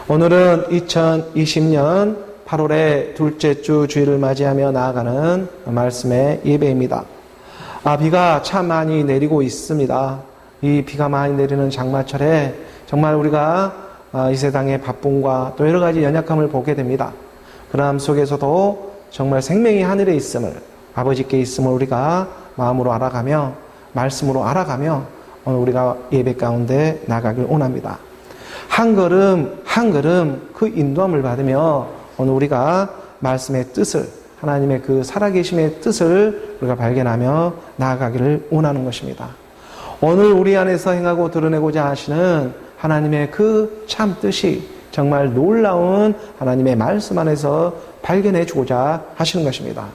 오늘은 2020년 8월의 둘째 주 주일을 맞이하며 나아가는 말씀의 예배입니다. 비가 참 많이 내리고 있습니다. 이 비가 많이 내리는 장마철에 정말 우리가 이 세상의 바쁨과 또 여러 가지 연약함을 보게 됩니다. 그러함 속에서도 정말 생명이 하늘에 있음을, 아버지께 있음을 우리가 마음으로 알아가며 말씀으로 알아가며 오늘 우리가 예배 가운데 나가길 원합니다. 한 걸음 한 걸음 그 인도함을 받으며 오늘 우리가 말씀의 뜻을, 하나님의 그 살아계심의 뜻을 우리가 발견하며 나아가기를 원하는 것입니다. 오늘 우리 안에서 행하고 드러내고자 하시는 하나님의 그 참 뜻이 정말 놀라운 하나님의 말씀 안에서 발견해 주고자 하시는 것입니다.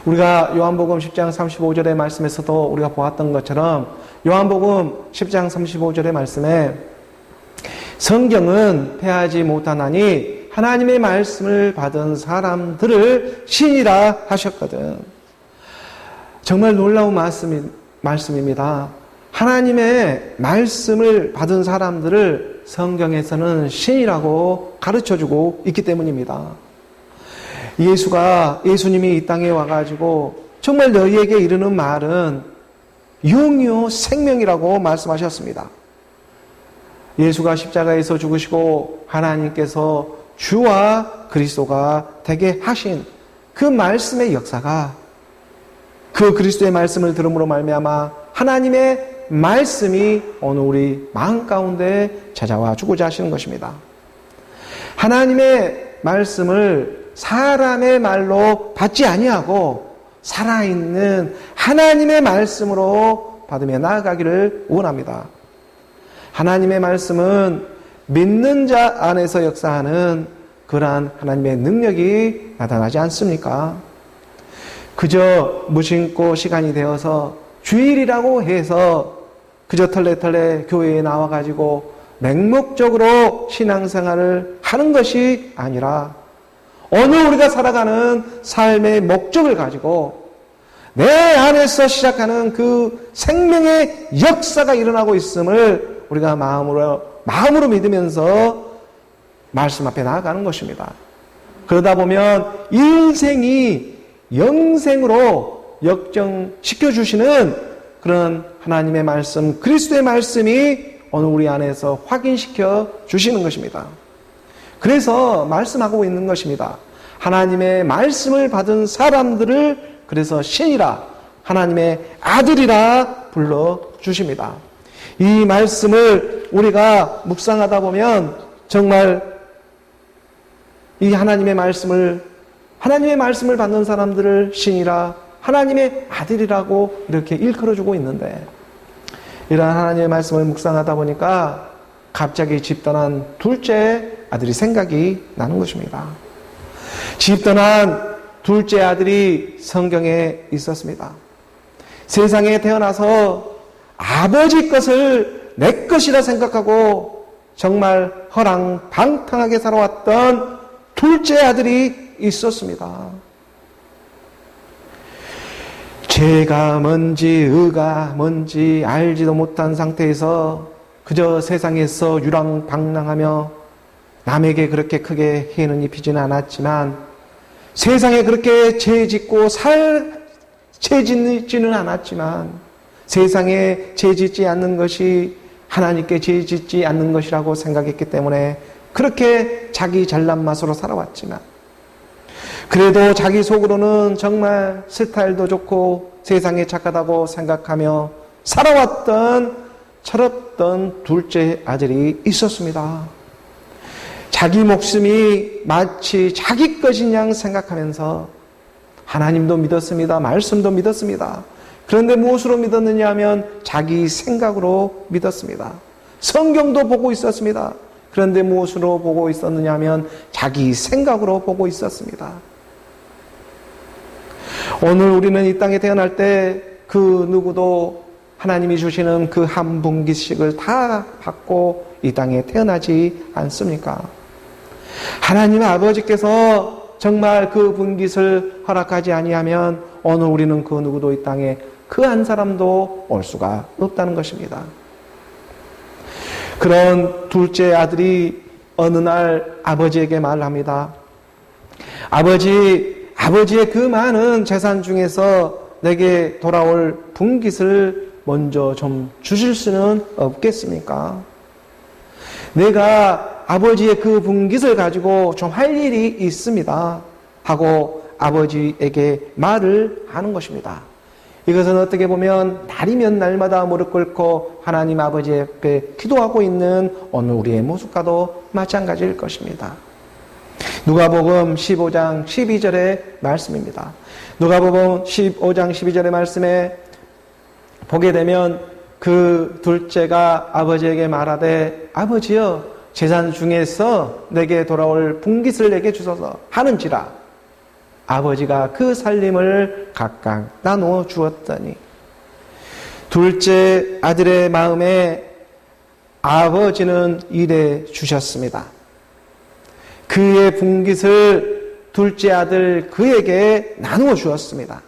우리가 요한복음 10장 35절의 말씀에서도 우리가 보았던 것처럼 요한복음 10장 35절의 말씀에 성경은 패하지 못하나니 하나님의 말씀을 받은 사람들을 신이라 하셨거든. 정말 놀라운 말씀입니다. 하나님의 말씀을 받은 사람들을 성경에서는 신이라고 가르쳐주고 있기 때문입니다. 예수님이 이 땅에 와가지고 정말 너희에게 이르는 말은 영이요 생명이라고 말씀하셨습니다. 예수가 십자가에서 죽으시고 하나님께서 주와 그리스도가 되게 하신 그 말씀의 역사가, 그 그리스도의 말씀을 들음으로 말미암아 하나님의 말씀이 오늘 우리 마음 가운데 찾아와 주고자 하시는 것입니다. 하나님의 말씀을 사람의 말로 받지 아니하고 살아있는 하나님의 말씀으로 받으며 나아가기를 원합니다. 하나님의 말씀은 믿는 자 안에서 역사하는 그러한 하나님의 능력이 나타나지 않습니까? 그저 무심코 시간이 되어서 주일이라고 해서 그저 털레털레 교회에 나와가지고 맹목적으로 신앙생활을 하는 것이 아니라 오늘 우리가 살아가는 삶의 목적을 가지고 내 안에서 시작하는 그 생명의 역사가 일어나고 있음을 우리가 마음으로 믿으면서 말씀 앞에 나아가는 것입니다. 그러다 보면 인생이 영생으로 역정시켜주시는 그런 하나님의 말씀, 그리스도의 말씀이 오늘 우리 안에서 확인시켜 주시는 것입니다. 그래서 말씀하고 있는 것입니다. 하나님의 말씀을 받은 사람들을 그래서 신이라, 하나님의 아들이라 불러주십니다. 이 말씀을 우리가 묵상하다 보면 정말 이 하나님의 말씀을 받는 사람들을 신이라, 하나님의 아들이라고 이렇게 일컬어주고 있는데, 이러한 하나님의 말씀을 묵상하다 보니까 갑자기 집 떠난 둘째 아들이 생각이 나는 것입니다. 집 떠난 둘째 아들이 성경에 있었습니다. 세상에 태어나서 아버지 것을 내 것이라 생각하고 정말 허랑방탕하게 살아왔던 둘째 아들이 있었습니다. 죄가 뭔지 의가 뭔지 알지도 못한 상태에서 그저 세상에서 유랑방랑하며 남에게 그렇게 크게 해는 입히지는 않았지만, 세상에 그렇게 죄짓고 죄짓지는 않았지만, 세상에 죄짓지 않는 것이 하나님께 죄짓지 않는 것이라고 생각했기 때문에 그렇게 자기 잘난 맛으로 살아왔지만, 그래도 자기 속으로는 정말 스타일도 좋고 세상에 착하다고 생각하며 살아왔던 철없던 둘째 아들이 있었습니다. 자기 목숨이 마치 자기 것인 양 생각하면서 하나님도 믿었습니다. 말씀도 믿었습니다. 그런데 무엇으로 믿었느냐 하면 자기 생각으로 믿었습니다. 성경도 보고 있었습니다. 그런데 무엇으로 보고 있었느냐 하면 자기 생각으로 보고 있었습니다. 오늘 우리는 이 땅에 태어날 때 그 누구도 하나님이 주시는 그 한 분기씩을 다 받고 이 땅에 태어나지 않습니까? 하나님 아버지께서 정말 그 분깃을 허락하지 아니하면 오늘 우리는 그 누구도 이 땅에 그 한 사람도 올 수가 없다는 것입니다. 그런 둘째 아들이 어느 날 아버지에게 말합니다. 아버지의 그 많은 재산 중에서 내게 돌아올 분깃을 먼저 좀 주실 수는 없겠습니까? 내가 아버지의 그 분깃을 가지고 좀 할 일이 있습니다. 하고 아버지에게 말을 하는 것입니다. 이것은 어떻게 보면 날이면 날마다 무릎 꿇고 하나님 아버지 앞에 기도하고 있는 오늘 우리의 모습과도 마찬가지일 것입니다. 누가복음 15장 12절의 말씀입니다. 누가복음 15장 12절의 말씀에 보게 되면 그 둘째가 아버지에게 말하되 아버지여 재산 중에서 내게 돌아올 분깃을 내게 주소서 하는지라 아버지가 그 살림을 각각 나누어 주었더니 둘째 아들의 마음에 아버지는 이래 주셨습니다. 그의 분깃을 둘째 아들 그에게 나누어 주었습니다.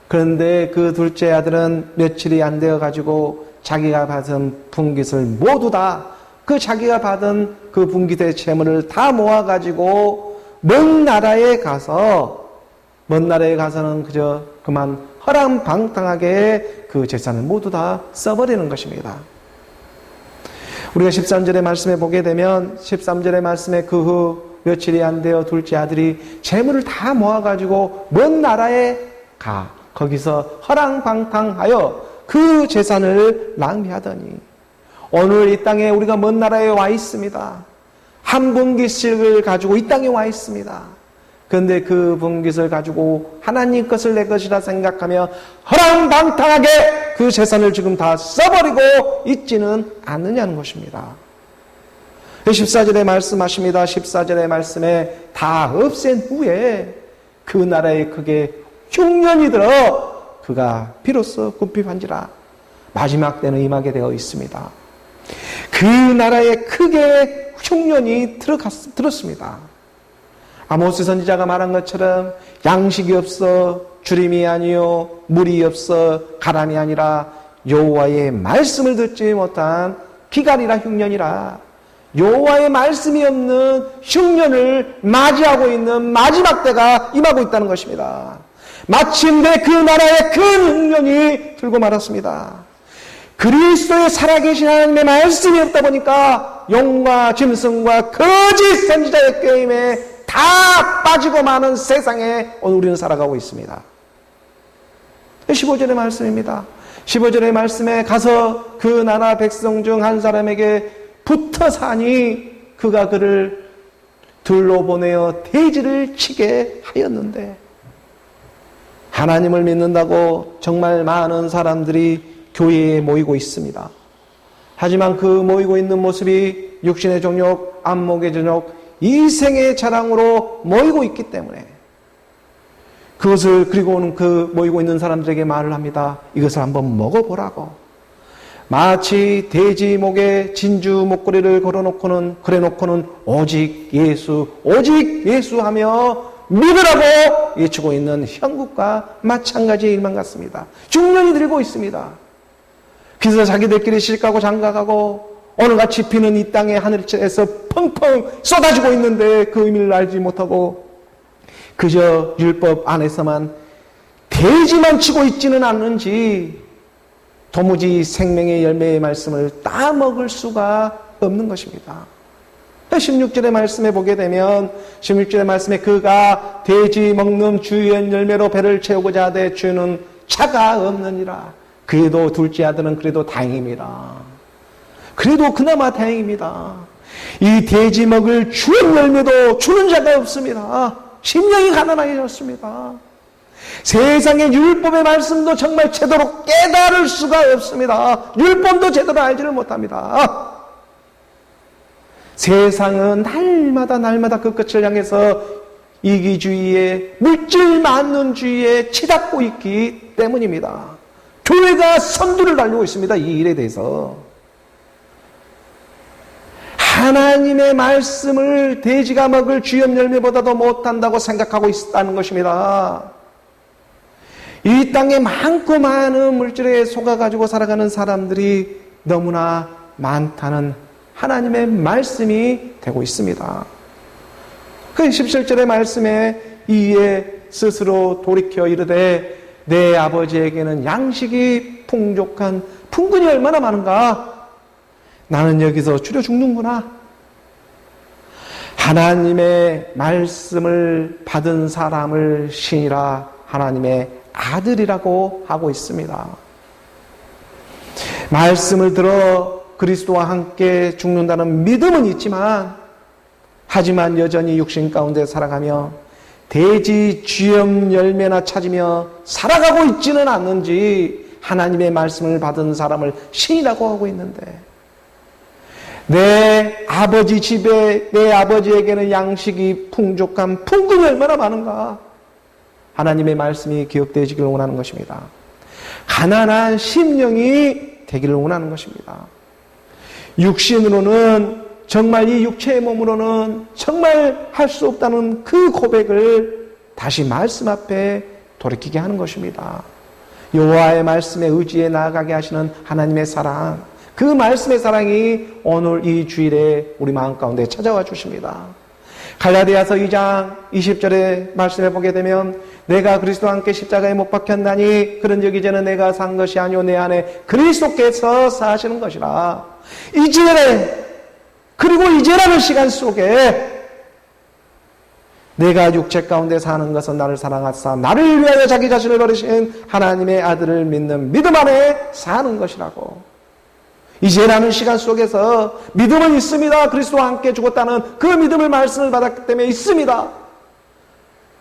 그런데 그 둘째 아들은 며칠이 안 되어 가지고 자기가 받은 분깃을 모두 다 그 자기가 받은 그 분깃의 재물을 다 모아 가지고 먼 나라에 가서는 그저 그만 허랑방탕하게 그 재산을 모두 다 써버리는 것입니다. 우리가 13절의 말씀에 보게 되면 13절의 말씀에 그 후 며칠이 안 되어 둘째 아들이 재물을 다 모아가지고 먼 나라에 거기서 허랑방탕하여 그 재산을 낭비하더니 오늘 이 땅에 우리가 먼 나라에 와 있습니다. 한 분깃을 가지고 이 땅에 와 있습니다. 그런데 그 분깃을 가지고 하나님 것을 내 것이라 생각하며 허랑방탕하게 그 재산을 지금 다 써버리고 있지는 않느냐는 것입니다. 14절에 말씀하십니다. 14절의 말씀에 다 없앤 후에 그 나라에 크게 흉년이 들어 그가 비로소 굽히한지라 마지막 때는 임하게 되어 있습니다. 그 나라에 크게 흉년이 들었습니다. 아모스 선지자가 말한 것처럼 양식이 없어 주림이 아니요 물이 없어 가람이 아니라 여호와의 말씀을 듣지 못한 기갈이라 흉년이라 여호와의 말씀이 없는 흉년을 맞이하고 있는 마지막 때가 임하고 있다는 것입니다. 마침내 그 나라에 큰 흉년이 들고 말았습니다. 그리스도의 살아계신 하나님의 말씀이 없다 보니까 용과 짐승과 거짓 선지자의 꾀임에 다 빠지고 마는 세상에 오늘 우리는 살아가고 있습니다. 15절의 말씀입니다. 15절의 말씀에 가서 그 나라 백성 중 한 사람에게 붙어 사니 그가 그를 들로 보내어 돼지를 치게 하였는데 하나님을 믿는다고 정말 많은 사람들이 교회에 모이고 있습니다. 하지만 그 모이고 있는 모습이 육신의 정욕, 안목의 정욕, 이생의 자랑으로 모이고 있기 때문에 그리고는 그 모이고 있는 사람들에게 말을 합니다. 이것을 한번 먹어보라고. 마치 돼지 목에 진주 목걸이를 그래놓고는 오직 예수 하며 믿으라고 외치고 있는 형국과 마찬가지의 일만 같습니다. 중년이 들고 있습니다. 그래서 자기들끼리 실가고 장가가고 오늘같이 비는 이 땅의 하늘에서 펑펑 쏟아지고 있는데 그 의미를 알지 못하고 그저 율법 안에서만 돼지만 치고 있지는 않는지 도무지 생명의 열매의 말씀을 따먹을 수가 없는 것입니다. 16절의 말씀에 보게 되면 16절의 말씀에 그가 돼지 먹는 주의 열매로 배를 채우고자 하되 주는 차가 없느니라. 그래도 둘째 아들은 그래도 다행입니다. 그래도 그나마 다행입니다. 이 돼지 먹을 주의 열매도 주는 자가 없습니다. 심령이 가난해졌습니다. 세상의 율법의 말씀도 정말 제대로 깨달을 수가 없습니다. 율법도 제대로 알지를 못합니다. 세상은 날마다 그 끝을 향해서 이기주의에 물질 만능주의에 치닫고 있기 때문입니다. 교회가 선두를 달리고 있습니다. 이 일에 대해서. 하나님의 말씀을 돼지가 먹을 주염 열매보다도 못한다고 생각하고 있다는 것입니다. 이 땅에 많고 많은 물질에 속아가지고 살아가는 사람들이 너무나 많다는 하나님의 말씀이 되고 있습니다. 그 17절의 말씀에 이에 스스로 돌이켜 이르되 내 아버지에게는 양식이 풍족한 풍근이 얼마나 많은가? 나는 여기서 줄여 죽는구나. 하나님의 말씀을 받은 사람을 신이라 하나님의 아들이라고 하고 있습니다. 말씀을 들어 그리스도와 함께 죽는다는 믿음은 있지만, 하지만 여전히 육신 가운데 살아가며 대지 쥐염 열매나 찾으며 살아가고 있지는 않는지 하나님의 말씀을 받은 사람을 신이라고 하고 있는데, 내 아버지 집에 내 아버지에게는 양식이 풍족한 풍금이 얼마나 많은가? 하나님의 말씀이 기억되어지기를 원하는 것입니다. 가난한 심령이 되기를 원하는 것입니다. 육신으로는 정말 이 육체의 몸으로는 정말 할 수 없다는 그 고백을 다시 말씀 앞에 돌이키게 하는 것입니다. 여호와의 말씀에 의지해 나아가게 하시는 하나님의 사랑, 그 말씀의 사랑이 오늘 이 주일에 우리 마음 가운데 찾아와 주십니다. 갈라디아서 2장 20절의 말씀을 보게 되면 내가 그리스도와 함께 십자가에 못 박혔나니 그런즉 이제는 내가 산 것이 아니오 내 안에 그리스도께서 사시는 것이라. 이제 그리고 이제라는 시간 속에 내가 육체 가운데 사는 것은 나를 사랑하사 나를 위하여 자기 자신을 버리신 하나님의 아들을 믿는 믿음 안에 사는 것이라고. 이제라는 시간 속에서 믿음은 있습니다. 그리스도와 함께 죽었다는 그 믿음을 말씀을 받았기 때문에 있습니다.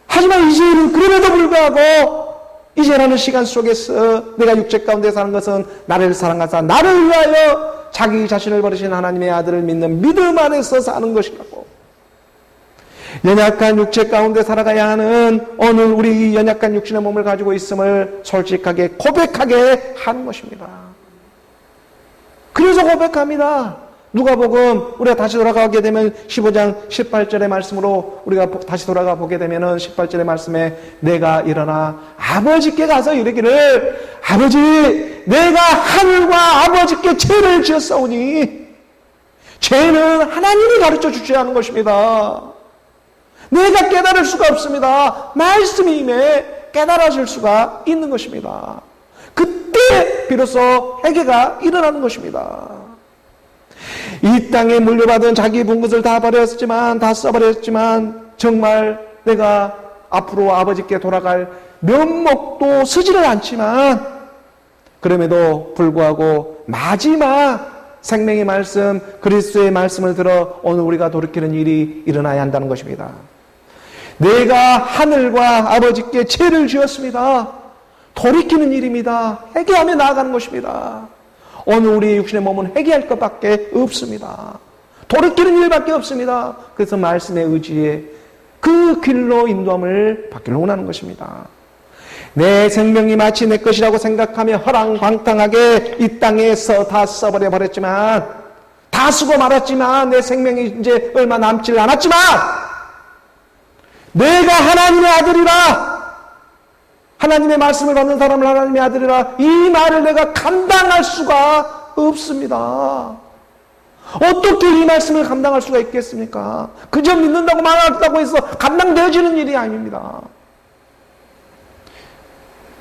하지만 이제는 그럼에도 불구하고 이제라는 시간 속에서 내가 육체 가운데 사는 것은 나를 사랑하사 나를 위하여 자기 자신을 버리신 하나님의 아들을 믿는 믿음 안에서 사는 것이라고. 연약한 육체 가운데 살아가야 하는 오늘 우리 이 연약한 육신의 몸을 가지고 있음을 솔직하게 고백하게 하는 것입니다. 그래서 고백합니다. 누가복음 우리가 다시 돌아가게 되면 15장 18절의 말씀으로 우리가 다시 돌아가 보게 되면은 18절의 말씀에 내가 일어나 아버지께 가서 이르기를 아버지 내가 하늘과 아버지께 죄를 지었사오니. 죄는 하나님이 가르쳐 주셔야 하는 것입니다. 내가 깨달을 수가 없습니다. 말씀이 임해 깨달아질 수가 있는 것입니다. 그때 비로소 회개가 일어나는 것입니다. 이 땅에 물려받은 자기 본 것을 다 버렸지만, 다 써버렸지만 정말 내가 앞으로 아버지께 돌아갈 면목도 쓰지를 않지만 그럼에도 불구하고 마지막 생명의 말씀 그리스도의 말씀을 들어 오늘 우리가 돌이키는 일이 일어나야 한다는 것입니다. 내가 하늘과 아버지께 죄를 지었습니다. 돌이키는 일입니다. 회개하며 나아가는 것입니다. 오늘 우리 육신의 몸은 회개할 것밖에 없습니다. 돌이키는 일밖에 없습니다. 그래서 말씀의 의지에 그 길로 인도함을 받기를 원하는 것입니다. 내 생명이 마치 내 것이라고 생각하며 허랑방탕하게 이 땅에서 다 써버려 버렸지만, 다 쓰고 말았지만 내 생명이 이제 얼마 남질 않았지만 내가 하나님의 아들이라, 하나님의 말씀을 받는 사람을 하나님의 아들이라, 이 말을 내가 감당할 수가 없습니다. 어떻게 이 말씀을 감당할 수가 있겠습니까? 그저 믿는다고 말한다고 해서 감당되어지는 일이 아닙니다.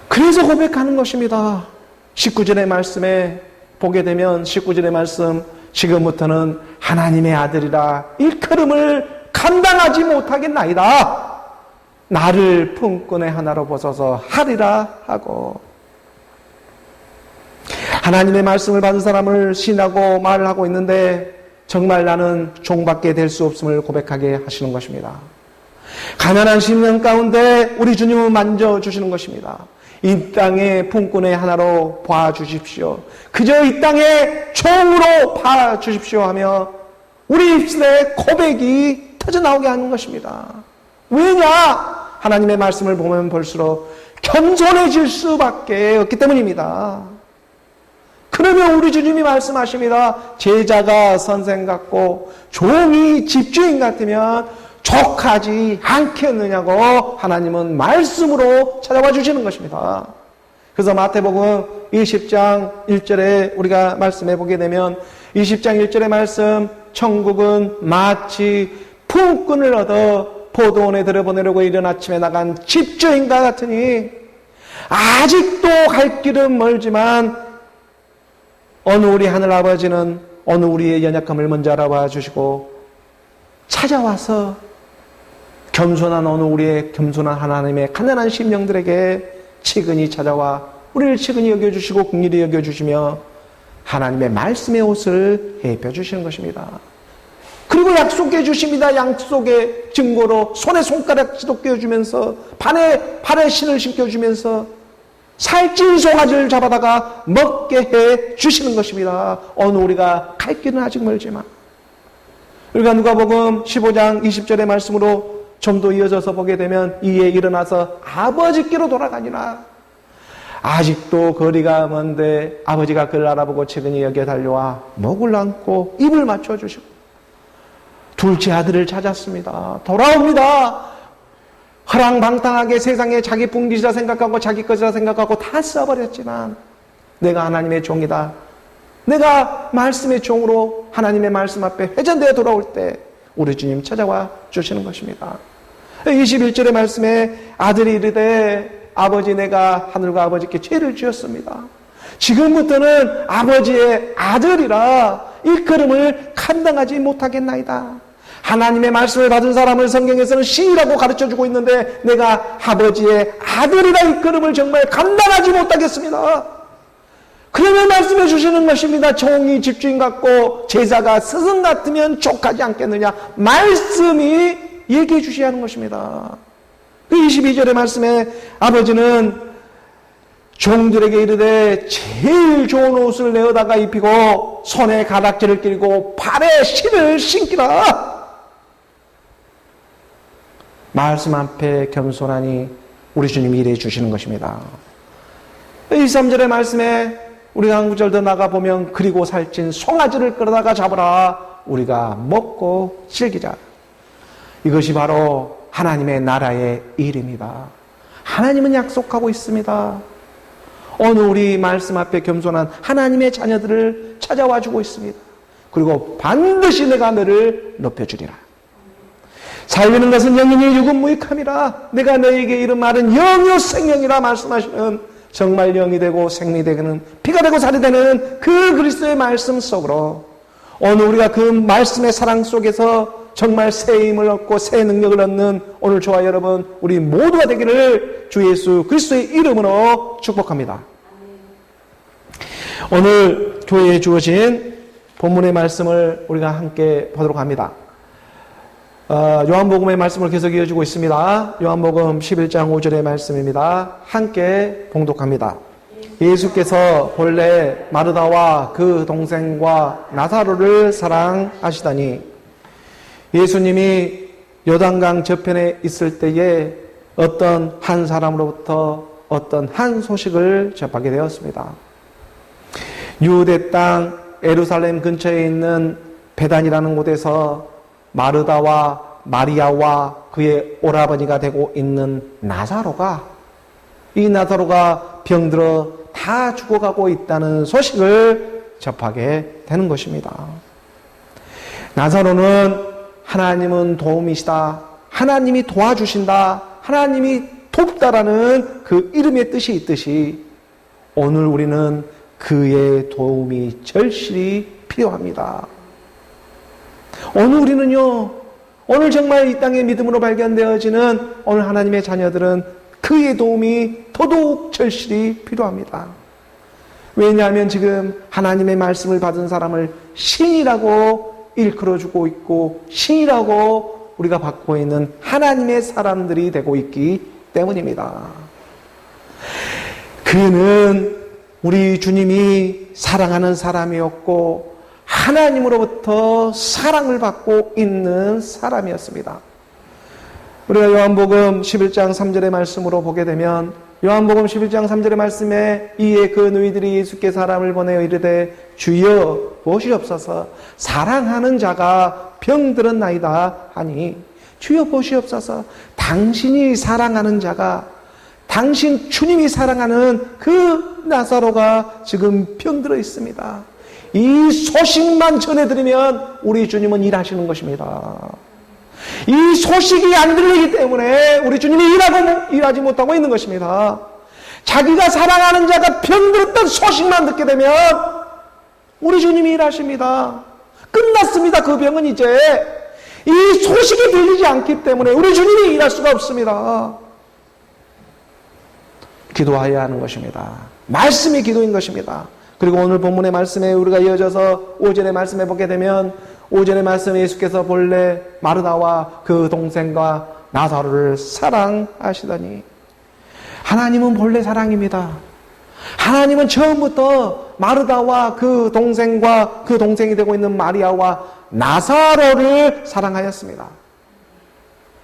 그래서 고백하는 것입니다. 19절의 말씀에 보게 되면 19절의 말씀, 지금부터는 하나님의 아들이라 일컬음을 감당하지 못하겠나이다. 나를 품꾼의 하나로 벗어서 하리라 하고. 하나님의 말씀을 받은 사람을 신하고 말을 하고 있는데 정말 나는 종밖에 될 수 없음을 고백하게 하시는 것입니다. 가난한 심령 가운데 우리 주님을 만져주시는 것입니다. 이 땅의 품꾼의 하나로 봐주십시오. 그저 이 땅의 종으로 봐주십시오 하며 우리 입술에 고백이 터져나오게 하는 것입니다. 왜냐? 하나님의 말씀을 보면 볼수록 겸손해질 수밖에 없기 때문입니다. 그러면 우리 주님이 말씀하십니다. 제자가 선생 같고 종이 집주인 같으면 족하지 않겠느냐고 하나님은 말씀으로 찾아와 주시는 것입니다. 그래서 마태복음 20장 1절에 우리가 말씀해 보게 되면 20장 1절의 말씀, 천국은 마치 품꾼을 얻어 포도원에 들여보내려고 이른 아침에 나간 집주인과 같으니 아직도 갈 길은 멀지만 어느 우리 하늘아버지는 어느 우리의 연약함을 먼저 알아봐 주시고 찾아와서 겸손한 어느 우리의 겸손한 하나님의 가난한 심령들에게 치근히 찾아와 우리를 치근히 여겨주시고 긍휼히 여겨주시며 하나님의 말씀의 옷을 입혀주시는 것입니다. 그리고 약속해 주십니다. 약속의 증거로 손에 손가락지도 껴주면서 발에 신을 신겨주면서 살찐 송아지를 잡아다가 먹게 해 주시는 것입니다. 어느 우리가 갈 길은 아직 멀지만. 우리가 누가복음 15장 20절의 말씀으로 좀 더 이어져서 보게 되면 이에 일어나서 아버지께로 돌아가니라. 아직도 거리가 먼데 아버지가 그를 알아보고 치근히 여겨 달려와 목을 안고 입을 맞춰주시고 둘째 아들을 찾았습니다. 돌아옵니다. 허랑방탕하게 세상에 자기 분깃이라 생각하고 자기 것이라 생각하고 다 써버렸지만 내가 하나님의 종이다. 내가 말씀의 종으로 하나님의 말씀 앞에 회전되어 돌아올 때 우리 주님 찾아와 주시는 것입니다. 21절의 말씀에 아들이 이르되 아버지 내가 하늘과 아버지께 죄를 지었습니다. 지금부터는 아버지의 아들이라 일컬음을 감당하지 못하겠나이다. 하나님의 말씀을 받은 사람을 성경에서는 신이라고 가르쳐주고 있는데 내가 아버지의 아들이라 일컬음을 정말 감당하지 못하겠습니다. 그러면 말씀해 주시는 것입니다. 종이 집주인 같고 제자가 스승 같으면 족하지 않겠느냐. 말씀이 얘기해 주셔야 하는 것입니다. 그 22절의 말씀에 아버지는 종들에게 이르되 제일 좋은 옷을 내어다가 입히고 손에 가닥지를 끼고 발에 신을 신기라. 말씀 앞에 겸손하니 우리 주님이 일해 주시는 것입니다. 23절의 말씀에 우리가 한 구절 더 나가보면 그리고 살찐 송아지를 끌어다가 잡으라. 우리가 먹고 즐기자. 이것이 바로 하나님의 나라의 일입니다. 하나님은 약속하고 있습니다. 어느 우리 말씀 앞에 겸손한 하나님의 자녀들을 찾아와 주고 있습니다. 그리고 반드시 내가 너를 높여주리라. 살리는 것은 영이니 육은 무익함이라. 내가 너에게 이른 말은 영이요 생명이라 말씀하시는 정말 영이 되고 생명이 되는 피가 되고 살이 되는 그 그리스도의 말씀 속으로 오늘 우리가 그 말씀의 사랑 속에서 정말 새 힘을 얻고 새 능력을 얻는 오늘 저와 여러분 우리 모두가 되기를 주 예수 그리스도의 이름으로 축복합니다. 오늘 교회에 주어진 본문의 말씀을 우리가 함께 보도록 합니다. 요한복음의 말씀을 계속 이어주고 있습니다. 요한복음 11장 5절의 말씀입니다. 함께 봉독합니다. 예수께서 본래 마르다와 그 동생과 나사로를 사랑하시다니 예수님이 요단강 저편에 있을 때에 어떤 한 사람으로부터 어떤 한 소식을 접하게 되었습니다. 유대 땅 예루살렘 근처에 있는 베단이라는 곳에서 마르다와 마리아와 그의 오라버니가 되고 있는 나사로가 병들어 다 죽어가고 있다는 소식을 접하게 되는 것입니다. 나사로는 하나님은 도움이시다. 하나님이 도와주신다. 하나님이 돕다라는 그 이름의 뜻이 있듯이 오늘 우리는 그의 도움이 절실히 필요합니다. 오늘 우리는요, 오늘 정말 이 땅의 믿음으로 발견되어지는 오늘 하나님의 자녀들은 그의 도움이 더더욱 절실히 필요합니다. 왜냐하면 지금 하나님의 말씀을 받은 사람을 신이라고 일컬어주고 있고 신이라고 우리가 받고 있는 하나님의 사람들이 되고 있기 때문입니다. 그는 우리 주님이 사랑하는 사람이었고 하나님으로부터 사랑을 받고 있는 사람이었습니다. 우리가 요한복음 11장 3절의 말씀으로 보게 되면 요한복음 11장 3절의 말씀에 이에 그 너희들이 예수께 사람을 보내어 이르되 주여 보시옵소서 사랑하는 자가 병들었나이다 하니 주여 보시옵소서 당신이 사랑하는 자가 당신 주님이 사랑하는 그 나사로가 지금 병들어 있습니다. 이 소식만 전해드리면 우리 주님은 일하시는 것입니다. 이 소식이 안 들리기 때문에 우리 주님이 일하지 못하고 있는 것입니다. 자기가 사랑하는 자가 병들었던 소식만 듣게 되면 우리 주님이 일하십니다. 끝났습니다. 그 병은 이제 이 소식이 들리지 않기 때문에 우리 주님이 일할 수가 없습니다. 기도해야 하는 것입니다. 말씀이 기도인 것입니다. 그리고 오늘 본문의 말씀에 우리가 이어져서 5절의 말씀에 보게 되면 5절의 말씀에 예수께서 본래 마르다와 그 동생과 나사로를 사랑하시더니, 하나님은 본래 사랑입니다. 하나님은 처음부터 마르다와 그 동생과 그 동생이 되고 있는 마리아와 나사로를 사랑하였습니다.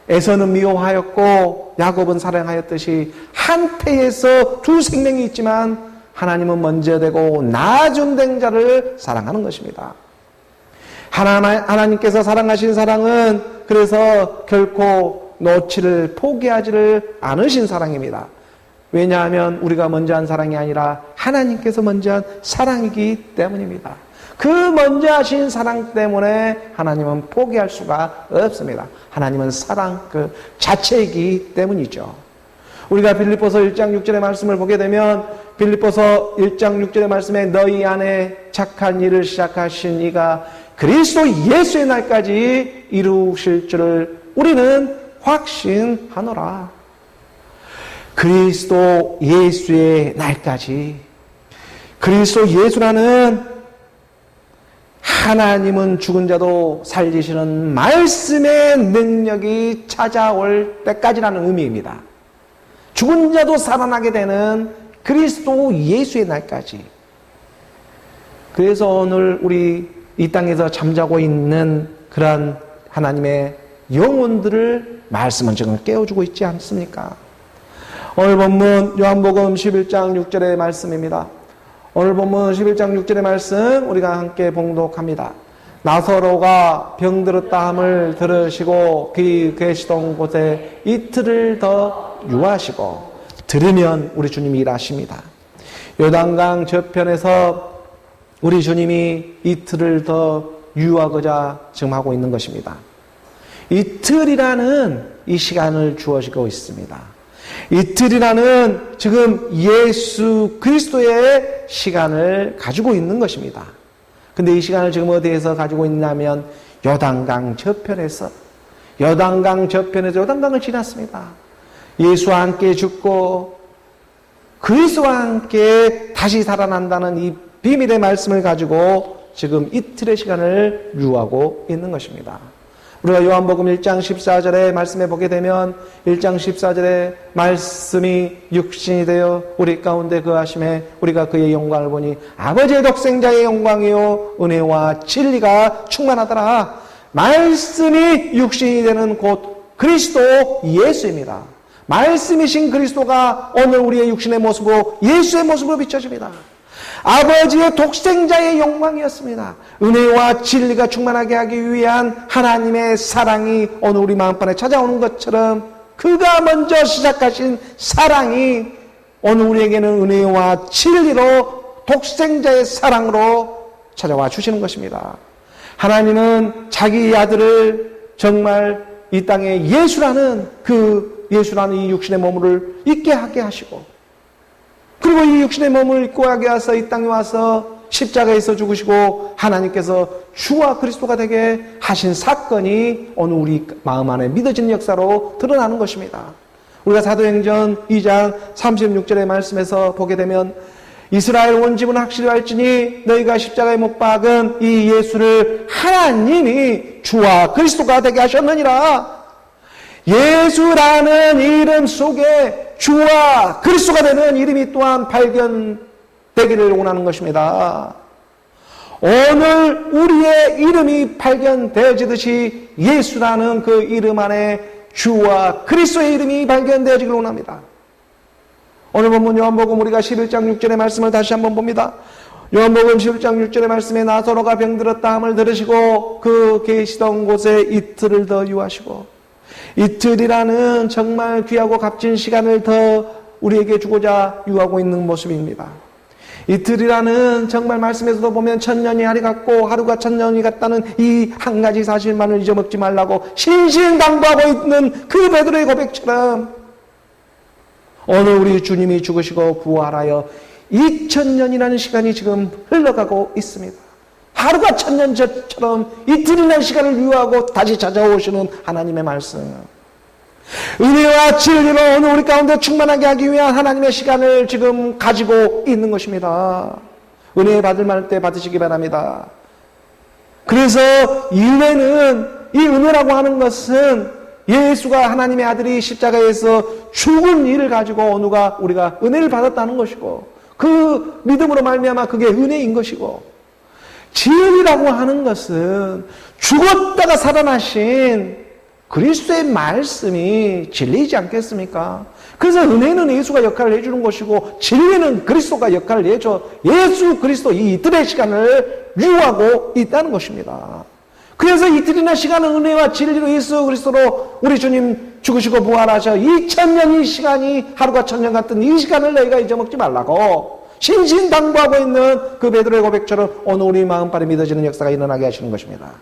에서는 미워하였고 야곱은 사랑하였듯이 한 태에서 두 생명이 있지만 하나님은 먼저 되고 나중 된 자를 사랑하는 것입니다. 하나님께서 사랑하신 사랑은 그래서 결코 놓치를 포기하지를 않으신 사랑입니다. 왜냐하면 우리가 먼저 한 사랑이 아니라 하나님께서 먼저 한 사랑이기 때문입니다. 그 먼저 하신 사랑 때문에 하나님은 포기할 수가 없습니다. 하나님은 사랑 그 자체이기 때문이죠. 우리가 빌립보서 1장 6절의 말씀을 보게 되면 빌립보서 1장 6절의 말씀에 너희 안에 착한 일을 시작하신 이가 그리스도 예수의 날까지 이루실 줄을 우리는 확신하노라. 그리스도 예수의 날까지. 그리스도 예수라는 하나님은 죽은 자도 살리시는 말씀의 능력이 찾아올 때까지라는 의미입니다. 죽은 자도 살아나게 되는 그리스도 예수의 날까지. 그래서 오늘 우리 이 땅에서 잠자고 있는 그러한 하나님의 영혼들을 말씀은 지금 깨워주고 있지 않습니까? 오늘 본문 요한복음 11장 6절의 말씀입니다. 오늘 본문 11장 6절의 말씀 우리가 함께 봉독합니다. 나사로가 병들었다 함을 들으시고 그이 계시던 곳에 이틀을 더 유하시고, 들으면 우리 주님이 일하십니다. 요단강 저편에서 우리 주님이 이틀을 더 유하고자 지금 하고 있는 것입니다. 이틀이라는 이 시간을 주어지고 있습니다. 이틀이라는 지금 예수 그리스도의 시간을 가지고 있는 것입니다. 근데 이 시간을 지금 어디에서 가지고 있냐면 요단강 저편에서, 요단강을 지났습니다. 예수와 함께 죽고 그리스도와 함께 다시 살아난다는 이 비밀의 말씀을 가지고 지금 이틀의 시간을 유하고 있는 것입니다. 우리가 요한복음 1장 14절의 말씀에 보게 되면 1장 14절의 말씀이 육신이 되어 우리 가운데 거하심에 우리가 그의 영광을 보니 아버지의 독생자의 영광이요 은혜와 진리가 충만하더라. 말씀이 육신이 되는 곳 그리스도 예수입니다. 말씀이신 그리스도가 오늘 우리의 육신의 모습으로 예수의 모습으로 비춰집니다. 아버지의 독생자의 영광이었습니다. 은혜와 진리가 충만하게 하기 위한 하나님의 사랑이 오늘 우리 마음판에 찾아오는 것처럼 그가 먼저 시작하신 사랑이 오늘 우리에게는 은혜와 진리로 독생자의 사랑으로 찾아와 주시는 것입니다. 하나님은 자기 아들을 정말 이 땅에 예수라는 이 육신의 몸을 있게 하게 하시고, 그리고 이 육신의 몸을 입고 하게 하서 이 땅에 와서 십자가에서 죽으시고 하나님께서 주와 그리스도가 되게 하신 사건이 오늘 우리 마음 안에 믿어지는 역사로 드러나는 것입니다. 우리가 사도행전 2장 36절의 말씀에서 보게 되면 이스라엘 원집은 확실히 알지니 너희가 십자가에 못 박은 이 예수를 하나님이 주와 그리스도가 되게 하셨느니라. 예수라는 이름 속에 주와 그리스도가 되는 이름이 또한 발견되기를 원하는 것입니다. 오늘 우리의 이름이 발견되어지듯이 예수라는 그 이름 안에 주와 그리스도의 이름이 발견되어지기를 원합니다. 오늘 본문 요한복음 우리가 11장 6절의 말씀을 다시 한번 봅니다. 요한복음 11장 6절의 말씀에 나사로가 병들었다 함을 들으시고 그 계시던 곳에 이틀을 더 유하시고, 이틀이라는 정말 귀하고 값진 시간을 더 우리에게 주고자 유하고 있는 모습입니다. 이틀이라는 정말 말씀에서도 보면 천년이 하루 같고 하루가 천년이 같다는 이 한 가지 사실만을 잊어먹지 말라고 신신당부하고 있는 그 베드로의 고백처럼 오늘 우리 주님이 죽으시고 부활하여 2000년이라는 시간이 지금 흘러가고 있습니다. 하루가 천년처럼 이틀이라는 시간을 유효하고 다시 찾아오시는 하나님의 말씀. 은혜와 진리로 오늘 우리 가운데 충만하게 하기 위한 하나님의 시간을 지금 가지고 있는 것입니다. 은혜 받을 만 때 받으시기 바랍니다. 그래서 이 은혜라고 하는 것은 예수가 하나님의 아들이 십자가에서 죽은 일을 가지고 우리가 은혜를 받았다는 것이고 그 믿음으로 말미암아 그게 은혜인 것이고 진리라고 하는 것은 죽었다가 살아나신 그리스도의 말씀이 진리이지 않겠습니까? 그래서 은혜는 예수가 역할을 해주는 것이고 진리는 그리스도가 역할을 해줘 예수 그리스도 이 이틀의 시간을 유하고 있다는 것입니다. 그래서 이틀이나 시간은 은혜와 진리로 예수 그리스도로 우리 주님 죽으시고 부활하셔 2000년이 시간이 하루가 천년 같은 이 시간을 너희가 잊어먹지 말라고 신신당부하고 있는 그 베드로의 고백처럼 오늘 우리 마음빨에 믿어지는 역사가 일어나게 하시는 것입니다.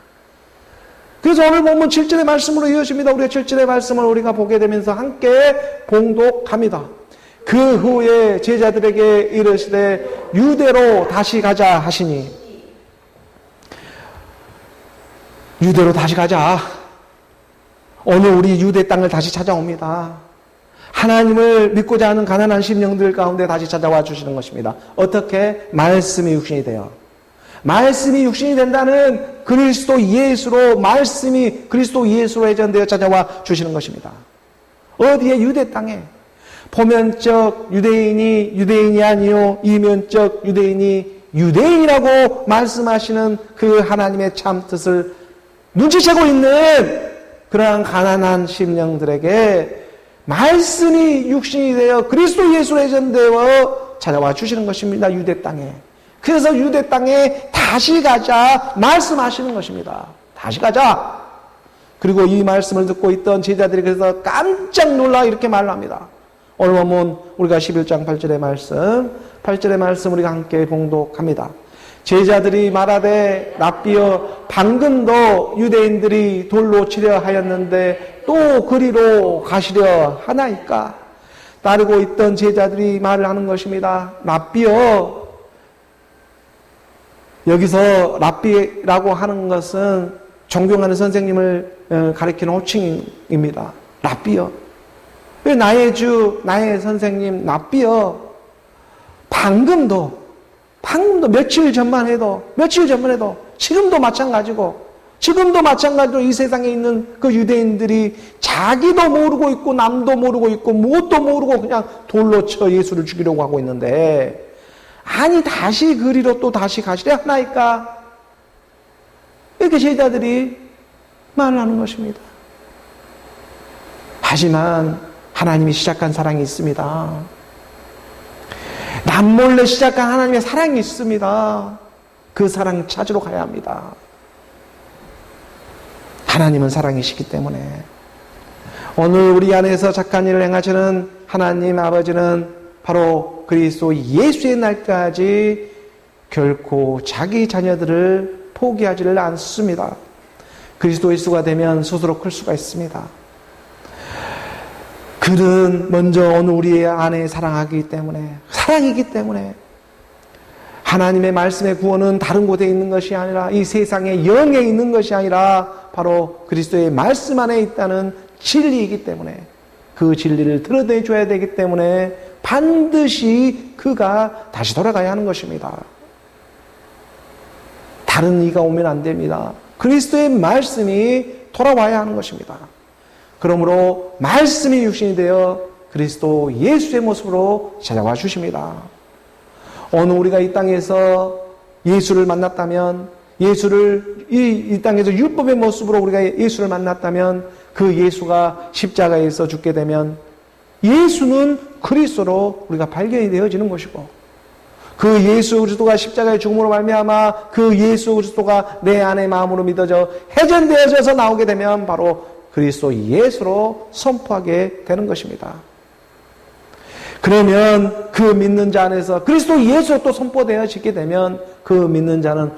그래서 오늘 본문 7절의 말씀으로 이어집니다. 우리가 7절의 말씀을 우리가 보게 되면서 함께 봉독합니다. 그 후에 제자들에게 이르시되 유대로 다시 가자 하시니 유대로 다시 가자. 오늘 우리 유대 땅을 다시 찾아옵니다. 하나님을 믿고자 하는 가난한 심령들 가운데 다시 찾아와 주시는 것입니다. 어떻게? 말씀이 육신이 되어. 말씀이 육신이 된다는 그리스도 예수로 말씀이 그리스도 예수로 회전되어 찾아와 주시는 것입니다. 어디에? 유대 땅에. 포면적 유대인이 유대인이 아니요 이면적 유대인이 유대인이라고 말씀하시는 그 하나님의 참 뜻을 눈치채고 있는 그러한 가난한 심령들에게 말씀이 육신이 되어 그리스도 예수로 회전되어 찾아와 주시는 것입니다. 유대 땅에. 그래서 유대 땅에 다시 가자 말씀하시는 것입니다. 다시 가자. 그리고 이 말씀을 듣고 있던 제자들이 그래서 깜짝 놀라 이렇게 말을 합니다. 오늘 보면 우리가 11장 8절의 말씀 우리가 함께 봉독합니다. 제자들이 말하되 랍비여 방금도 유대인들이 돌로 치려 하였는데 또 그리로 가시려 하나이까. 따르고 있던 제자들이 말을 하는 것입니다. 랍비여. 여기서 랍비라고 하는 것은 존경하는 선생님을 가리키는 호칭입니다. 랍비여. 나의 주, 나의 선생님 랍비여. 방금도 며칠 전만 해도 지금도 마찬가지로 이 세상에 있는 그 유대인들이 자기도 모르고 있고 남도 모르고 있고 무엇도 모르고 그냥 돌로 쳐 예수를 죽이려고 하고 있는데 아니 다시 그리로 또 다시 가시려 하나이까. 이렇게 제자들이 말을 하는 것입니다. 하지만 하나님이 시작한 사랑이 있습니다. 남몰래 시작한 하나님의 사랑이 있습니다. 그 사랑 찾으러 가야 합니다. 하나님은 사랑이시기 때문에 오늘 우리 안에서 착한 일을 행하시는 하나님 아버지는 바로 그리스도 예수의 날까지 결코 자기 자녀들을 포기하지를 않습니다. 그리스도 예수가 되면 스스로 클 수가 있습니다. 그는 먼저 오늘 우리 안에 사랑이기 때문에 하나님의 말씀의 구원은 다른 곳에 있는 것이 아니라 이 세상의 영에 있는 것이 아니라 바로 그리스도의 말씀 안에 있다는 진리이기 때문에 그 진리를 드러내줘야 되기 때문에 반드시 그가 다시 돌아가야 하는 것입니다. 다른 이가 오면 안 됩니다. 그리스도의 말씀이 돌아와야 하는 것입니다. 그러므로 말씀이 육신이 되어 그리스도 예수의 모습으로 찾아와 주십니다. 오늘 우리가 이 땅에서 예수를 만났다면 이 땅에서 율법의 모습으로 우리가 예수를 만났다면 그 예수가 십자가에서 죽게 되면 예수는 그리스도로 우리가 발견이 되어지는 것이고 그 예수 그리스도가 십자가의 죽음으로 말미암아 그 예수 그리스도가 내 안에 마음으로 믿어져 회전되어져서 나오게 되면 바로 그리스도 예수로 선포하게 되는 것입니다. 그러면 그 믿는 자 안에서 그리스도 예수로 또 선포되어지게 되면 그 믿는 자는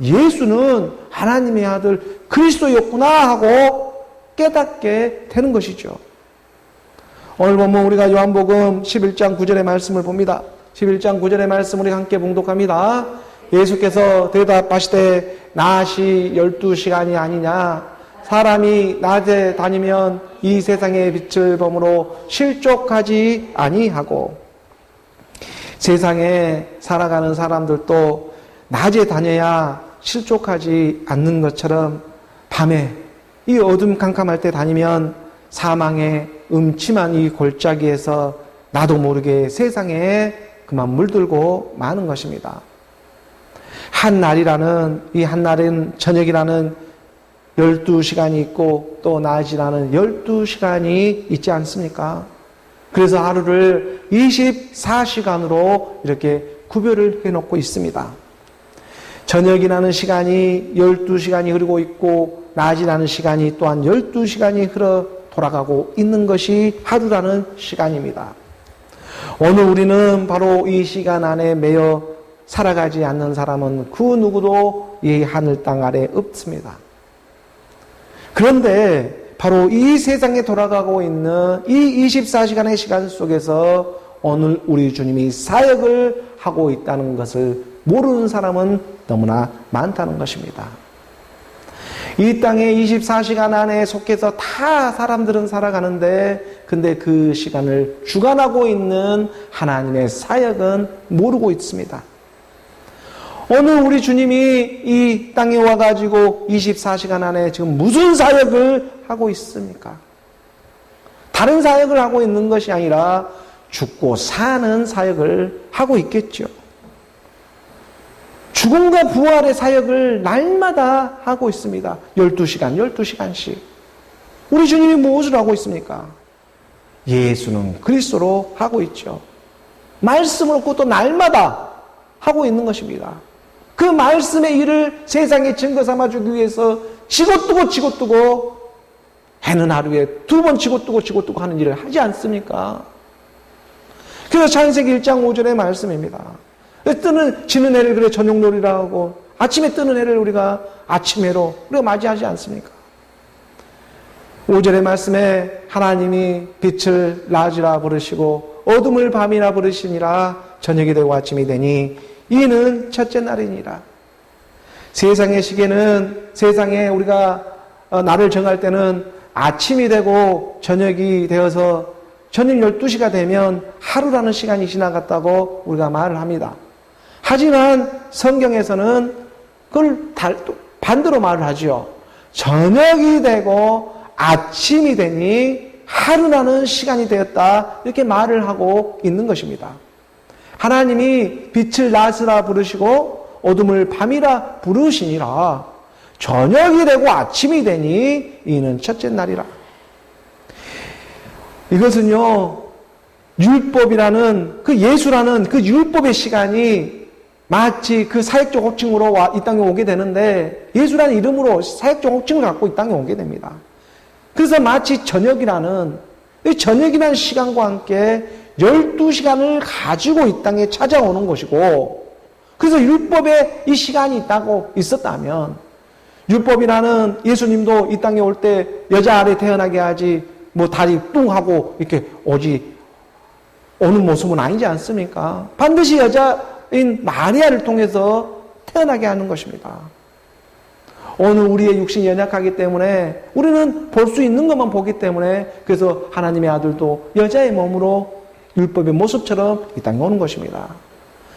예수는 하나님의 아들 그리스도였구나 하고 깨닫게 되는 것이죠. 오늘 보면 우리가 요한복음 11장 9절의 말씀을 봅니다. 11장 9절의 말씀 우리 함께 봉독합니다. 예수께서 대답하시되 낮이 12시간이 아니냐. 사람이 낮에 다니면 이 세상의 빛을 범으로 실족하지 아니하고. 세상에 살아가는 사람들도 낮에 다녀야 실족하지 않는 것처럼 밤에 이 어둠 캄캄할 때 다니면 사망의 음침한 이 골짜기에서 나도 모르게 세상에 그만 물들고 마는 것입니다. 이 한날은 저녁이라는 12시간이 있고 또 낮이라는 12시간이 있지 않습니까? 그래서 하루를 24시간으로 이렇게 구별을 해놓고 있습니다. 저녁이라는 시간이 12시간이 흐르고 있고 낮이라는 시간이 또한 12시간이 흘러 돌아가고 있는 것이 하루라는 시간입니다. 오늘 우리는 바로 이 시간 안에 매여 살아가지 않는 사람은 그 누구도 이 하늘 땅 아래 없습니다. 그런데 바로 이 세상에 돌아가고 있는 이 24시간의 시간 속에서 오늘 우리 주님이 사역을 하고 있다는 것을 모르는 사람은 너무나 많다는 것입니다. 이 땅의 24시간 안에 속해서 다 사람들은 살아가는데 근데 그 시간을 주관하고 있는 하나님의 사역은 모르고 있습니다. 오늘 우리 주님이 이 땅에 와가지고 24시간 안에 지금 무슨 사역을 하고 있습니까? 다른 사역을 하고 있는 것이 아니라 죽고 사는 사역을 하고 있겠죠. 죽음과 부활의 사역을 날마다 하고 있습니다. 12시간, 12시간씩. 우리 주님이 무엇을 하고 있습니까? 예수는 그리스도로 하고 있죠. 말씀을 얻고 또 날마다 하고 있는 것입니다. 그 말씀의 일을 세상에 증거 삼아주기 위해서 지고뜨고 해는 하루에 2번 지고뜨고 하는 일을 하지 않습니까? 그래서 창세기 1장 5절의 말씀입니다. 지는 해를 그래 저녁놀이라 하고 아침에 뜨는 해를 우리가 아침해로 우리가 맞이하지 않습니까? 5절의 말씀에 하나님이 빛을 낮이라 부르시고 어둠을 밤이라 부르시니라 저녁이 되고 아침이 되니 이는 첫째 날이니라. 세상의 시계는 세상에 우리가 날을 정할 때는 아침이 되고 저녁이 되어서 저녁 12시가 되면 하루라는 시간이 지나갔다고 우리가 말을 합니다. 하지만 성경에서는 그걸 반대로 말을 하죠. 저녁이 되고 아침이 되니 하루라는 시간이 되었다 이렇게 말을 하고 있는 것입니다. 하나님이 빛을 낮이라 부르시고 어둠을 밤이라 부르시니라. 저녁이 되고 아침이 되니 이는 첫째 날이라. 이것은요, 율법이라는 그 예수라는 그 율법의 시간이 마치 그 사역적 호칭으로 이 땅에 오게 되는데 예수라는 이름으로 사역적 호칭을 갖고 이 땅에 오게 됩니다. 그래서 마치 저녁이라는 시간과 함께 12시간을 가지고 이 땅에 찾아오는 것이고, 그래서 율법에 이 시간이 있었다면 율법이라는 예수님도 이 땅에 올 때 여자 아래 태어나게 하지 다리 뚱 하고 이렇게 오는 모습은 아니지 않습니까? 반드시 여자인 마리아를 통해서 태어나게 하는 것입니다. 오늘 우리의 육신이 연약하기 때문에 우리는 볼 수 있는 것만 보기 때문에 그래서 하나님의 아들도 여자의 몸으로 율법의 모습처럼 이 땅에 오는 것입니다.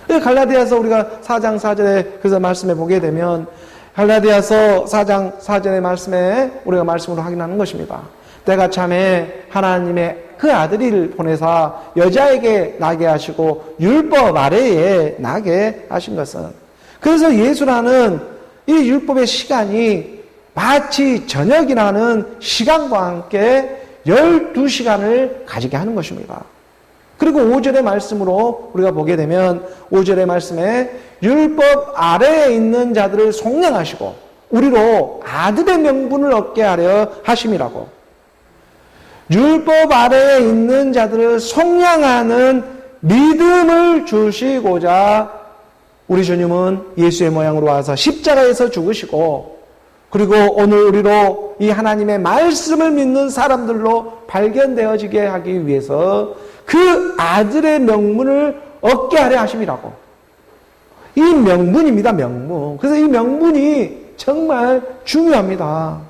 갈라디아서 우리가 4장 4절에 그래서 말씀해 보게 되면 갈라디아서 4장 4절의 말씀에 우리가 말씀으로 확인하는 것입니다. 때가 참에 하나님의 그 아들을 보내사 여자에게 나게 하시고 율법 아래에 나게 하신 것은, 그래서 예수라는 이 율법의 시간이 마치 저녁이라는 시간과 함께 12시간을 가지게 하는 것입니다. 그리고 5절의 말씀으로 우리가 보게 되면 5절의 말씀에 율법 아래에 있는 자들을 속량하시고 우리로 아들의 명분을 얻게 하려 하심이라고. 율법 아래에 있는 자들을 속량하는 믿음을 주시고자 우리 주님은 예수의 모양으로 와서 십자가에서 죽으시고, 그리고 오늘 우리로 이 하나님의 말씀을 믿는 사람들로 발견되어지게 하기 위해서 그 아들의 명분을 얻게 하려 하심이라고. 이 명분입니다, 명분. 그래서 이 명분이 정말 중요합니다.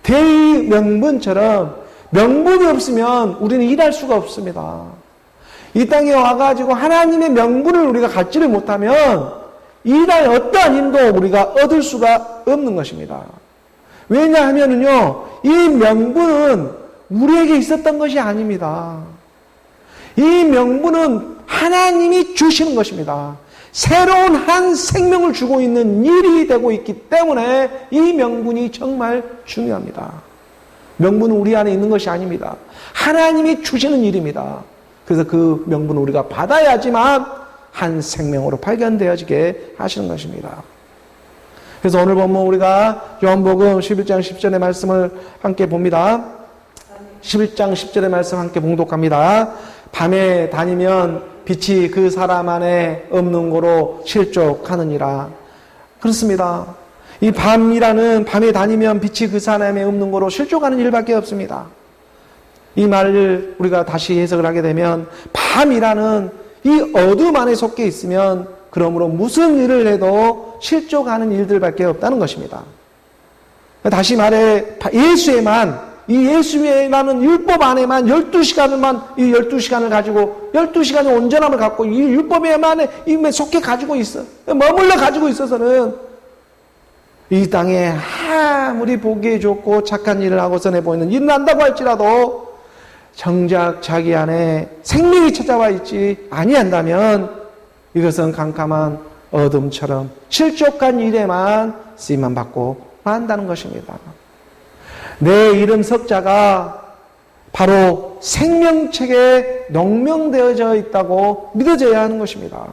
대의 명분처럼 명분이 없으면 우리는 일할 수가 없습니다. 이 땅에 와가지고 하나님의 명분을 우리가 갖지를 못하면 일할 어떠한 힘도 우리가 얻을 수가 없는 것입니다. 왜냐하면요, 이 명분은 우리에게 있었던 것이 아닙니다. 이 명분은 하나님이 주시는 것입니다. 새로운 한 생명을 주고 있는 일이 되고 있기 때문에 이 명분이 정말 중요합니다. 명분은 우리 안에 있는 것이 아닙니다. 하나님이 주시는 일입니다. 그래서 그 명분을 우리가 받아야지만 한 생명으로 발견되어지게 하시는 것입니다. 그래서 오늘 보면 우리가 요한복음 11장 10절의 말씀을 함께 봅니다. 11장 10절의 말씀 함께 봉독합니다. 밤에 다니면 빛이 그 사람 안에 없는 거로 실족하느니라. 그렇습니다. 이 밤에 다니면 빛이 그 사람에 없는 거로 실족하는 일밖에 없습니다. 이 말을 우리가 다시 해석을 하게 되면 밤이라는 이 어둠 안에 속해 있으면 그러므로 무슨 일을 해도 실족하는 일들밖에 없다는 것입니다. 다시 말해 이 예수라는 율법 안에만 12시간을 가지고 12시간의 온전함을 갖고 이 율법에만 속해 가지고 있어. 머물러 가지고 있어서는 이 땅에 아무리 보기에 좋고 착한 일을 하고 선해 보이는 일을 한다고 할지라도 정작 자기 안에 생명이 찾아와 있지 아니한다면 이것은 캄캄한 어둠처럼 실족한 일에만 쓰임만 받고 만다는 것입니다. 내 이름 석자가 바로 생명책에 농명되어져 있다고 믿어져야 하는 것입니다.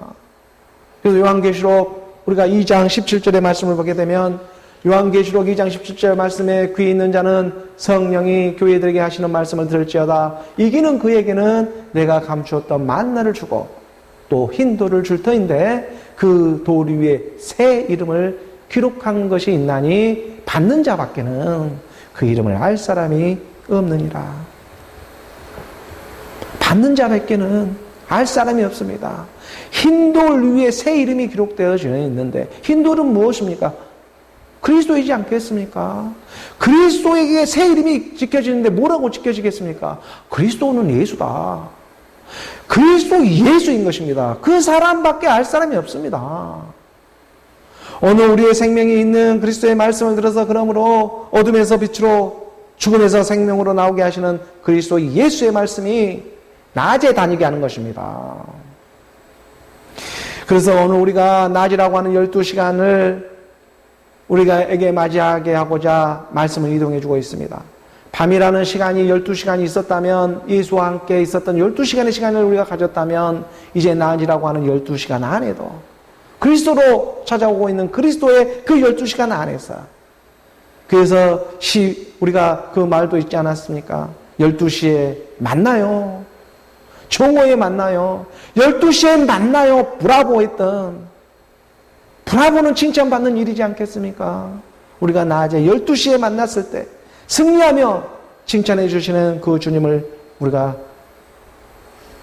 그래서 요한계시록 우리가 2장 17절의 말씀을 보게 되면 요한계시록 2장 17절 말씀에 귀 있는 자는 성령이 교회들에게 하시는 말씀을 들을지어다. 이기는 그에게는 내가 감추었던 만나를 주고 또 흰 돌을 줄 터인데 그 돌 위에 새 이름을 기록한 것이 있나니 받는 자밖에는 그 이름을 알 사람이 없느니라. 받는 자밖에는 알 사람이 없습니다. 흰 돌 위에 새 이름이 기록되어 있는데 흰 돌은 무엇입니까? 그리스도이지 않겠습니까? 그리스도에게 새 이름이 지켜지는데 뭐라고 지켜지겠습니까? 그리스도는 예수다. 그리스도 예수인 것입니다. 그 사람밖에 알 사람이 없습니다. 오늘 우리의 생명이 있는 그리스도의 말씀을 들어서 그러므로 어둠에서 빛으로 죽음에서 생명으로 나오게 하시는 그리스도 예수의 말씀이 낮에 다니게 하는 것입니다. 그래서 오늘 우리가 낮이라고 하는 12시간을 우리에게 맞이하게 하고자 말씀을 이동해 주고 있습니다. 밤이라는 시간이 12시간이 있었다면, 예수와 함께 있었던 12시간의 시간을 우리가 가졌다면 이제 낮이라고 하는 12시간 안에도 그리스도로 찾아오고 있는 그리스도의 그 12시간 안에서, 그래서 우리가 그 말도 있지 않았습니까? 12시에 만나요. 정오에 만나요. 12시에 만나요. 브라보 했던, 브라보는 칭찬받는 일이지 않겠습니까? 우리가 낮에 12시에 만났을 때 승리하며 칭찬해 주시는 그 주님을 우리가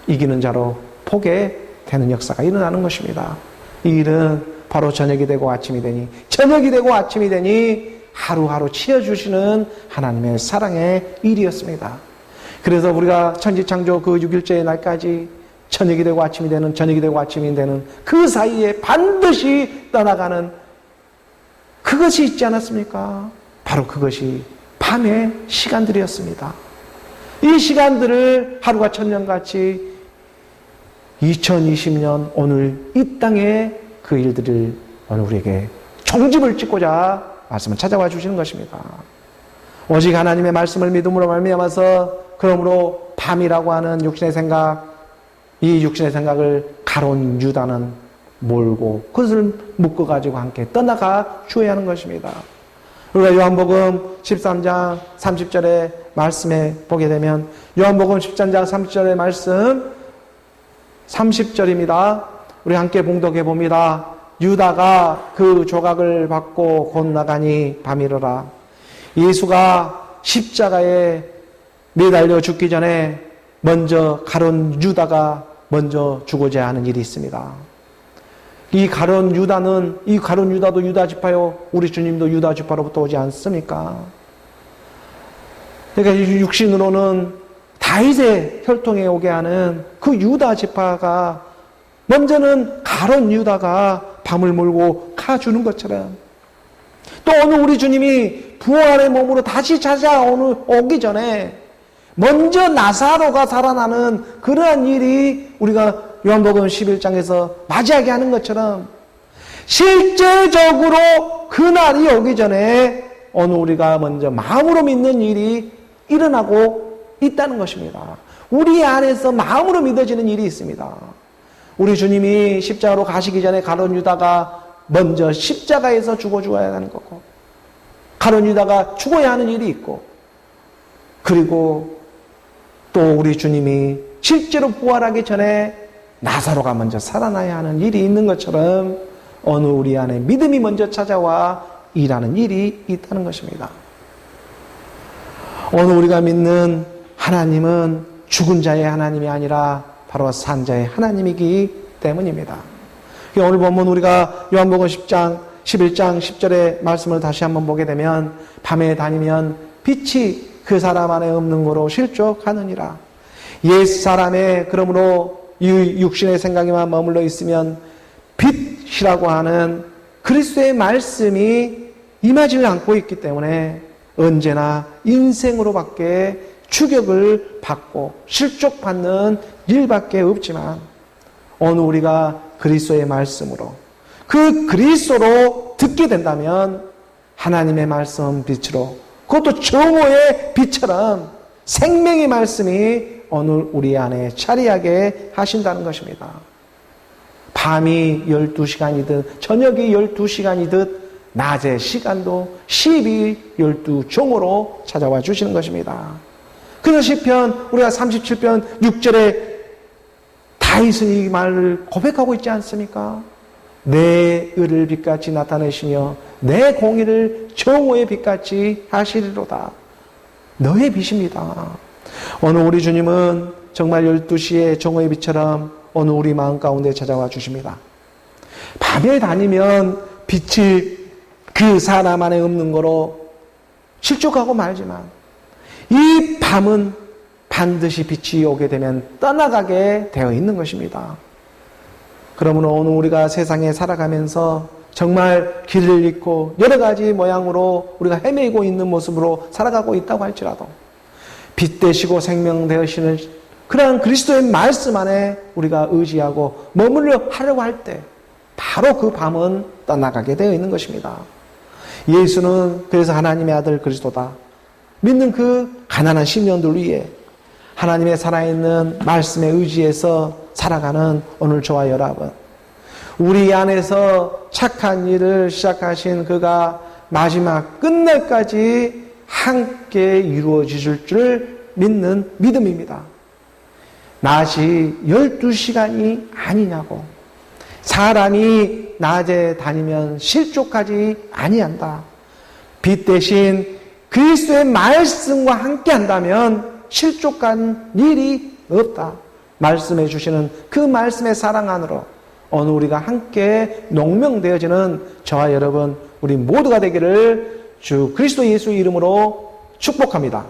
이기는 자로 포게 되는 역사가 일어나는 것입니다. 이 일은 바로 저녁이 되고 아침이 되니, 저녁이 되고 아침이 되니 하루하루 치어주시는 하나님의 사랑의 일이었습니다. 그래서 우리가 천지창조 그 6일째의 날까지 저녁이 되고 아침이 되는 그 사이에 반드시 떠나가는 그것이 있지 않았습니까? 바로 그것이 밤의 시간들이었습니다. 이 시간들을 하루가 천년같이 2020년 오늘 이 땅에 그 일들을 오늘 우리에게 종집을 찍고자 말씀을 찾아와 주시는 것입니다. 오직 하나님의 말씀을 믿음으로 말미암아서, 그러므로 밤이라고 하는 육신의 생각, 이 육신의 생각을 가론 유다는 몰고 그것을 묶어가지고 함께 떠나가 주어야 하는 것입니다. 우리가 요한복음 13장 30절의 말씀에 보게 되면 요한복음 13장 30절의 말씀 30절입니다. 우리 함께 봉독해 봅니다. 유다가 그 조각을 받고 곧 나가니 밤이러라. 예수가 십자가에 매달려 죽기 전에 먼저 가룟 유다가 먼저 죽고자 하는 일이 있습니다. 이 가룟 유다도 유다 지파요, 우리 주님도 유다 지파로부터 오지 않습니까? 그러니까 육신으로는 다윗의 혈통에 오게 하는 그 유다 지파가 먼저는 가룟 유다가 밤을 몰고 가주는 것처럼, 또 오늘 우리 주님이 부활의 몸으로 다시 찾아오기 전에 먼저 나사로가 살아나는 그러한 일이 우리가 요한복음 11장에서 맞이하게 하는 것처럼 실제적으로 그날이 오기 전에 오늘 우리가 먼저 마음으로 믿는 일이 일어나고 있다는 것입니다. 우리 안에서 마음으로 믿어지는 일이 있습니다. 우리 주님이 십자가로 가시기 전에 가룟 유다가 먼저 십자가에서 죽어야 하는 거고, 가룟 유다가 죽어야 하는 일이 있고, 그리고 또 우리 주님이 실제로 부활하기 전에 나사로가 먼저 살아나야 하는 일이 있는 것처럼 오늘 우리 안에 믿음이 먼저 찾아와 일하는 일이 있다는 것입니다. 오늘 우리가 믿는 하나님은 죽은 자의 하나님이 아니라 바로 산 자의 하나님이기 때문입니다. 오늘 보면 우리가 요한복음 11장 10절의 말씀을 다시 한번 보게 되면 밤에 다니면 빛이 그 사람 안에 없는 거로 실족하느니라. 옛사람의 그러므로 이 육신의 생각에만 머물러 있으면 빛이라고 하는 그리스도의 말씀이 임하지 않고 있기 때문에 언제나 인생으로밖에 추격을 받고 실족받는 일밖에 없지만, 오늘 우리가 그리스도의 말씀으로 그 그리스도로 듣게 된다면 하나님의 말씀 빛으로, 그것도 정오의 빛처럼 생명의 말씀이 오늘 우리 안에 자리하게 하신다는 것입니다. 밤이 12시간이든 저녁이 12시간이든 낮의 시간도 12 종으로 찾아와 주시는 것입니다. 그래서 시편 우리가 37편 6절에 다윗은 이 말을 고백하고 있지 않습니까? 내 의를 빛같이 나타내시며 내 공의를 정오의 빛같이 하시리로다. 너의 빛입니다. 오늘 우리 주님은 정말 12시의 정오의 빛처럼 오늘 우리 마음 가운데 찾아와 주십니다. 밤에 다니면 빛이 그 사람 안에 없는 거로 실족하고 말지만, 이 밤은 반드시 빛이 오게 되면 떠나가게 되어 있는 것입니다. 그러므로 오늘 우리가 세상에 살아가면서 정말 길을 잃고 여러 가지 모양으로 우리가 헤매고 있는 모습으로 살아가고 있다고 할지라도 빛 되시고 생명 되시는 그러한 그리스도의 말씀 안에 우리가 의지하고 머물러 하려고 할 때 바로 그 밤은 떠나가게 되어 있는 것입니다. 예수는 그래서 하나님의 아들 그리스도다. 믿는 그 가난한 심령들 위해 하나님의 살아있는 말씀에 의지해서 살아가는 오늘 저와 여러분, 우리 안에서 착한 일을 시작하신 그가 마지막 끝날까지 함께 이루어지실 줄 믿는 믿음입니다. 낮이 12시간이 아니냐고, 사람이 낮에 다니면 실족하지 아니한다. 빛 대신 그리스도의 말씀과 함께 한다면 실족한 일이 없다. 말씀해 주시는 그 말씀의 사랑 안으로 오늘 우리가 함께 농명되어지는 저와 여러분 우리 모두가 되기를 주 그리스도 예수의 이름으로 축복합니다.